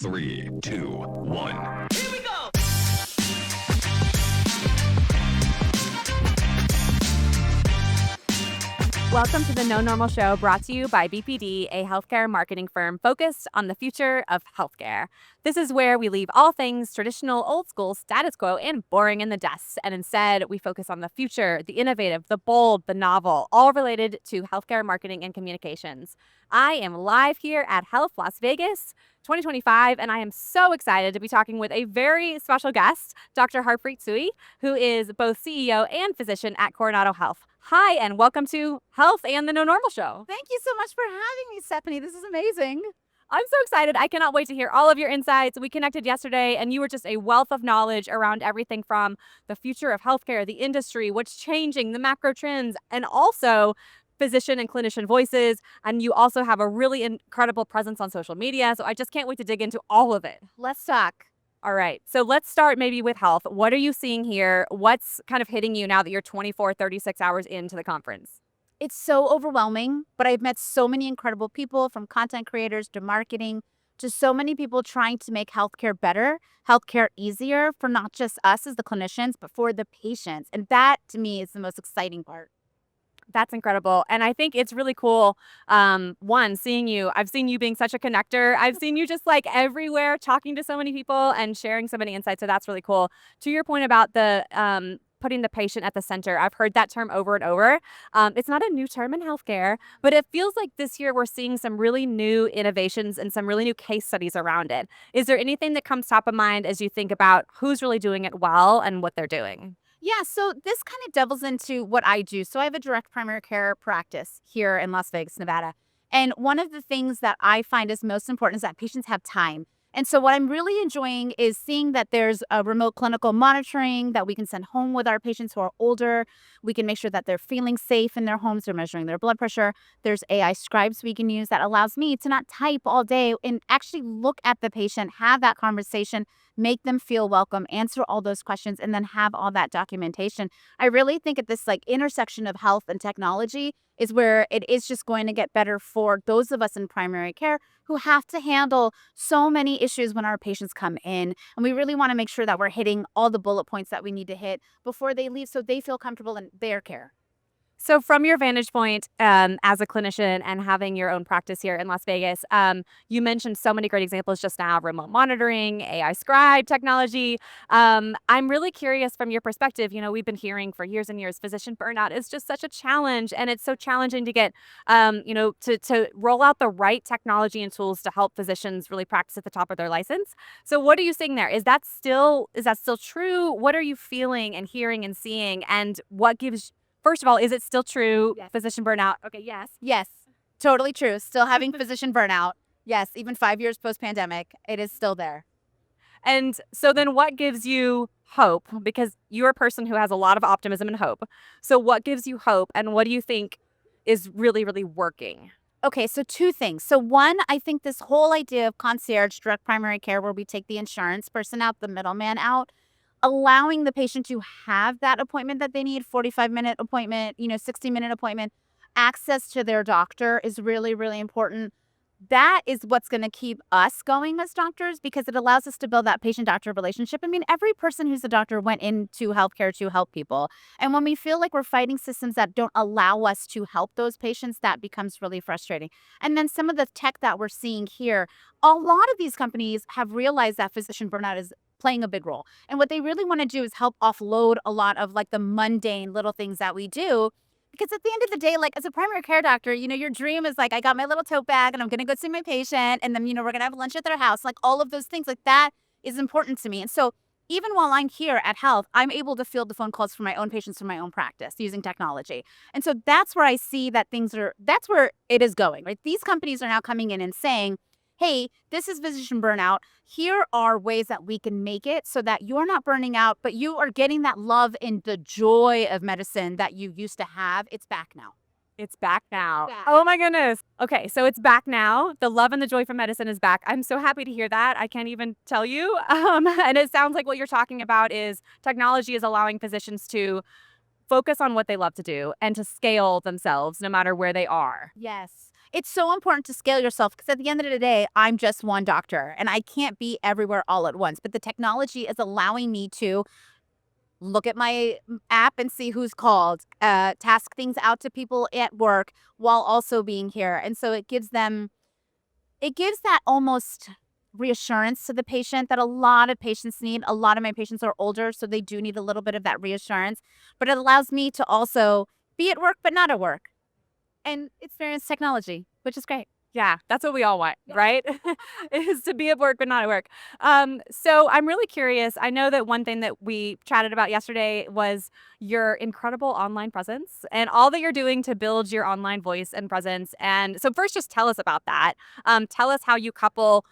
Three, two, one. Here we go! Welcome to the No Normal Show, brought to you by BPD, a healthcare marketing firm focused on the future of healthcare. This is where we leave all things traditional, old school, status quo, and boring in the dust. And instead, we focus on the future, the innovative, the bold, the novel, all related to healthcare marketing and communications. I am live here at Health Las Vegas 2025, and I am so excited to be talking with a very special guest, Dr. Harpreet Tsui, who is both CEO and physician at Coronado Health. Hi, and welcome to Health and the No Normal Show. Thank you so much for having me, Stephanie. This is amazing. I'm so excited. I cannot wait to hear all of your insights. We connected yesterday, and you were just a wealth of knowledge around everything from the future of healthcare, the industry, what's changing, the macro trends, and also physician and clinician voices. And you also have a really incredible presence on social media. So I just can't wait to dig into all of it. Let's talk. All right. So let's start maybe with health. What are you seeing here? What's kind of hitting you now that you're 24, 36 hours into the conference? It's so overwhelming, but I've met so many incredible people, from content creators to marketing to so many people trying to make healthcare better, healthcare easier for not just us as the clinicians, but for the patients. And that, to me, is the most exciting part. That's incredible. And I think it's really cool. Seeing you, I've seen you being such a connector. I've seen you just like everywhere, talking to so many people and sharing so many insights. So that's really cool. To your point about the putting the patient at the center, I've heard that term over and over. It's not a new term in healthcare, but it feels like this year we're seeing some really new innovations and some really new case studies around it. Is there anything that comes top of mind as you think about who's really doing it well and what they're doing? Yeah, so this kind of delves into what I do. So I have a direct primary care practice here in Las Vegas, Nevada. And one of the things that I find is most important is that patients have time. And so what I'm really enjoying is seeing that there's a remote clinical monitoring that we can send home with our patients who are older. We can make sure that they're feeling safe in their homes. They're measuring their blood pressure. There's AI scribes we can use that allows me to not type all day and actually look at the patient, have that conversation, make them feel welcome, answer all those questions, and then have all that documentation. I really think at this intersection of health and technology is where it is just going to get better for those of us in primary care who have to handle so many issues when our patients come in. And we really want to make sure that we're hitting all the bullet points that we need to hit before they leave so they feel comfortable in their care. So from your vantage point as a clinician and having your own practice here in Las Vegas, you mentioned so many great examples just now: remote monitoring, AI scribe technology. I'm really curious from your perspective. You know, we've been hearing for years and years physician burnout is just such a challenge, and it's so challenging to get, to roll out the right technology and tools to help physicians really practice at the top of their license. So what are you seeing there? Is that still true? What are you feeling and hearing and seeing, and what gives? First of all, is it still true, Yes. physician burnout? Okay, yes. Yes, totally true. Still having physician burnout. Yes, even 5 years post-pandemic, it is still there. And so then what gives you hope? Because you're a person who has a lot of optimism and hope. So what gives you hope, and what do you think is really, really working? Okay, so two things. So one, I think this whole idea of concierge direct primary care, where we take the insurance person out, the middleman out, allowing the patient to have that appointment that they need, 45-minute appointment, 60-minute appointment, access to their doctor is really, really important. That is what's going to keep us going as doctors, because it allows us to build that patient-doctor relationship. I mean, every person who's a doctor went into healthcare to help people. And when we feel like we're fighting systems that don't allow us to help those patients, that becomes really frustrating. And then some of the tech that we're seeing here, a lot of these companies have realized that physician burnout is playing a big role. And what they really want to do is help offload a lot of the mundane little things that we do. Because at the end of the day, as a primary care doctor, your dream is I got my little tote bag and I'm going to go see my patient. And then, we're going to have lunch at their house. All of those things that is important to me. And so even while I'm here at Health, I'm able to field the phone calls for my own patients from my own practice using technology. And so that's where I see that that's where it is going, right? These companies are now coming in and saying, hey, this is physician burnout. Here are ways that we can make it so that you're not burning out, but you are getting that love and the joy of medicine that you used to have. It's back now. It's back now. Back. Oh my goodness. Okay, so it's back now. The love and the joy for medicine is back. I'm so happy to hear that. I can't even tell you. And it sounds like what you're talking about is technology is allowing physicians to focus on what they love to do and to scale themselves no matter where they are. Yes. It's so important to scale yourself because at the end of the day, I'm just one doctor and I can't be everywhere all at once. But the technology is allowing me to look at my app and see who's called, task things out to people at work while also being here. And so it gives that almost reassurance to the patient that a lot of patients need. A lot of my patients are older, so they do need a little bit of that reassurance. But it allows me to also be at work, but not at work and experience technology, which is great. Yeah, that's what we all want, right? Is to be at work but not at work. So I'm really curious. I know that one thing that we chatted about yesterday was your incredible online presence and all that you're doing to build your online voice and presence. And so first, just tell us about that. Tell us how you couple,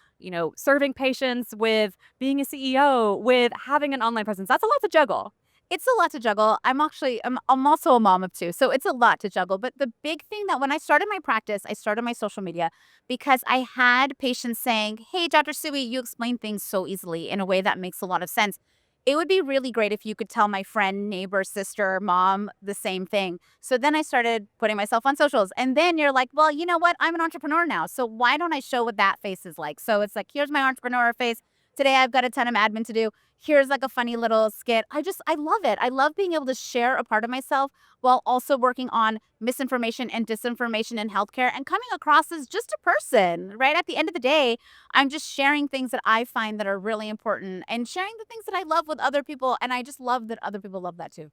serving patients with being a CEO, with having an online presence. That's a lot to juggle. It's a lot to juggle. I'm also a mom of two, so it's a lot to juggle. But the big thing that when I started my practice, I started my social media because I had patients saying, "Hey, Dr. Tsui, you explain things so easily in a way that makes a lot of sense. It would be really great if you could tell my friend, neighbor, sister, mom the same thing." So then I started putting myself on socials. And then you're like, well, you know what? I'm an entrepreneur now. So why don't I show what that face is like? So it's like, here's my entrepreneur face. Today I've got a ton of admin to do. Here's like a funny little skit. I love it. I love being able to share a part of myself while also working on misinformation and disinformation in healthcare and coming across as just a person, right? At the end of the day, I'm just sharing things that I find that are really important and sharing the things that I love with other people. And I just love that other people love that too.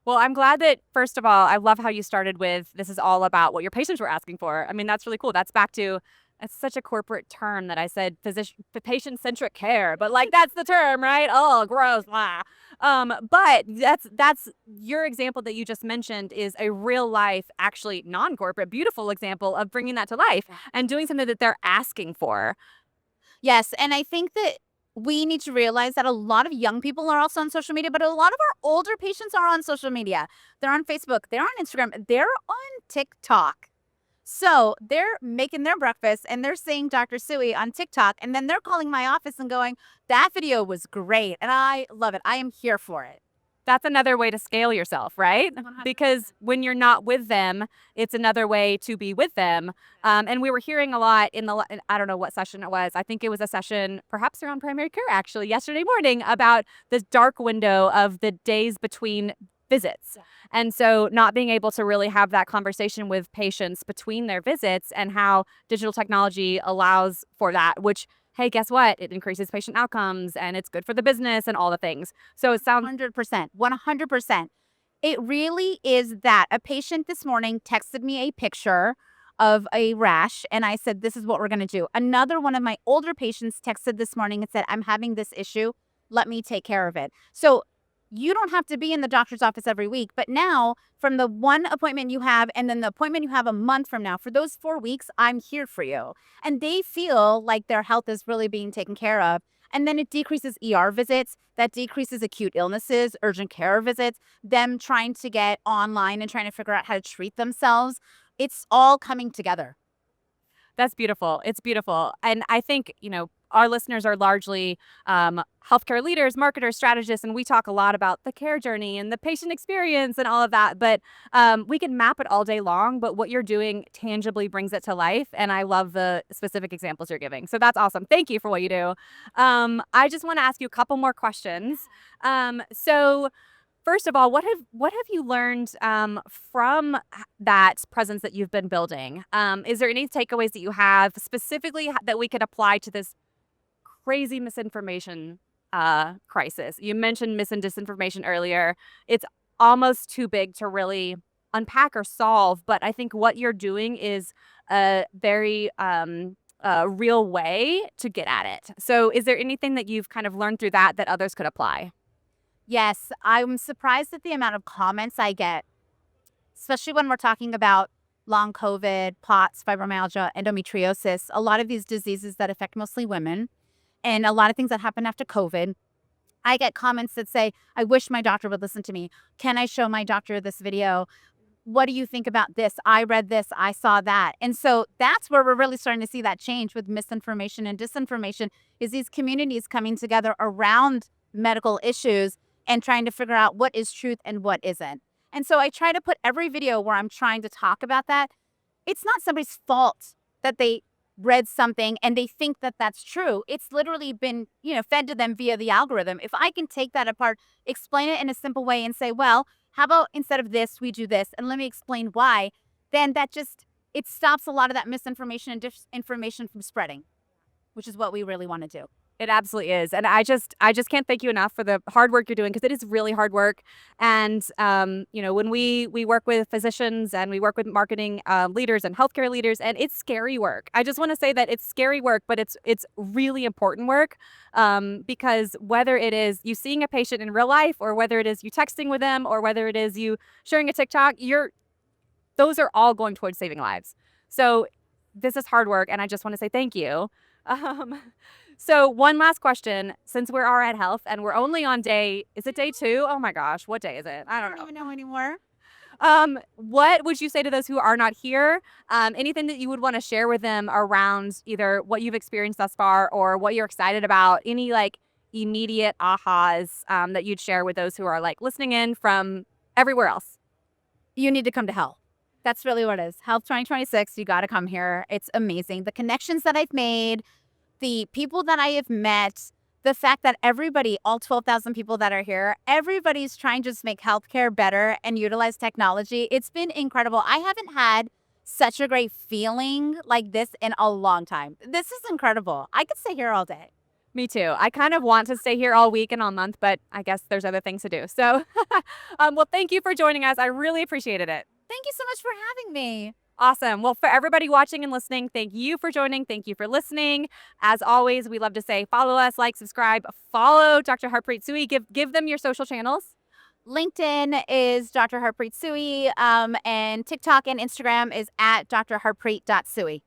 Well, I'm glad that, first of all, I love how you started with this is all about what your patients were asking for. I mean, that's really cool. That's back to, it's such a corporate term that I said patient-centric care, but like that's the term, right? Oh, gross. Blah. But that's your example that you just mentioned is a real life, actually non-corporate, beautiful example of bringing that to life and doing something that they're asking for. Yes. And I think that we need to realize that a lot of young people are also on social media, but a lot of our older patients are on social media. They're on Facebook, they're on Instagram, they're on TikTok. So they're making their breakfast and they're seeing Dr. Tsui on TikTok, and then they're calling my office and going, that video was great. And I love it. I am here for it. That's another way to scale yourself, right? 100%. Because when you're not with them, it's another way to be with them. And we were hearing a lot I don't know what session it was. I think it was a session perhaps around primary care actually yesterday morning about this dark window of the days between visits. And so not being able to really have that conversation with patients between their visits and how digital technology allows for that, which, hey, guess what? It increases patient outcomes and it's good for the business and all the things. So it sounds 100%. 100%. It really is that. A patient this morning texted me a picture of a rash, and I said, this is what we're going to do. Another one of my older patients texted this morning and said, I'm having this issue. Let me take care of it. So you don't have to be in the doctor's office every week. But now, from the one appointment you have and then the appointment you have a month from now, for those 4 weeks, I'm here for you. And they feel like their health is really being taken care of. And then it decreases ER visits, that decreases acute illnesses, urgent care visits, them trying to get online and trying to figure out how to treat themselves. It's all coming together. That's beautiful. It's beautiful. And I think, our listeners are largely healthcare leaders, marketers, strategists, and we talk a lot about the care journey and the patient experience and all of that. But we can map it all day long, but what you're doing tangibly brings it to life. And I love the specific examples you're giving. So that's awesome. Thank you for what you do. I just want to ask you a couple more questions. So first of all, what have you learned from that presence that you've been building? Is there any takeaways that you have specifically that we could apply to this crazy misinformation crisis? You mentioned mis and disinformation earlier. It's almost too big to really unpack or solve, but I think what you're doing is a very real way to get at it. So is there anything that you've kind of learned through that others could apply? Yes, I'm surprised at the amount of comments I get, especially when we're talking about long COVID, POTS, fibromyalgia, endometriosis, a lot of these diseases that affect mostly women, and a lot of things that happen after COVID. I get comments that say, I wish my doctor would listen to me. Can I show my doctor this video? What do you think about this? I read this, I saw that. And so that's where we're really starting to see that change with misinformation and disinformation, is these communities coming together around medical issues and trying to figure out what is truth and what isn't. And so I try to put every video where I'm trying to talk about that it's not somebody's fault that they read something and they think that that's true. It's literally been, fed to them via the algorithm. If I can take that apart, explain it in a simple way and say, well, how about instead of this, we do this, and let me explain why, then it stops a lot of that misinformation and disinformation from spreading, which is what we really want to do. It absolutely is. And I just can't thank you enough for the hard work you're doing, because it is really hard work. And, when we work with physicians and we work with marketing leaders and healthcare leaders, and it's scary work. I just want to say that it's scary work, but it's really important work, because whether it is you seeing a patient in real life, or whether it is you texting with them, or whether it is you sharing a TikTok, those are all going towards saving lives. So this is hard work, and I just want to say thank you. So one last question, since we're at Health and we're only on is it day 2? Oh my gosh, what day is it? I don't know. even know anymore. What would you say to those who are not here? Anything that you would want to share with them around either what you've experienced thus far or what you're excited about? Any immediate ahas that you'd share with those who are listening in from everywhere else? You need to come to Health. That's really what it is. Health 2026, you got to come here. It's amazing. The connections that I've made, the people that I have met, the fact that everybody, all 12,000 people that are here, everybody's trying to just make healthcare better and utilize technology. It's been incredible. I haven't had such a great feeling like this in a long time. This is incredible. I could stay here all day. Me too. I kind of want to stay here all week and all month, but I guess there's other things to do. So, well, thank you for joining us. I really appreciated it. Thank you so much for having me. Awesome. Well, for everybody watching and listening, thank you for joining. Thank you for listening. As always, we love to say follow us, subscribe, follow Dr. Harpreet Tsui. Give them your social channels. LinkedIn is Dr. Harpreet Tsui, and TikTok and Instagram is at drharpreet.tsui.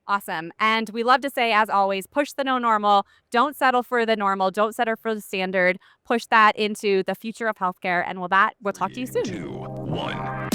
Awesome. And we love to say, as always, push the no normal. Don't settle for the normal. Don't settle for the standard. Push that into the future of healthcare. And with that, we'll talk to you soon. 2, 1.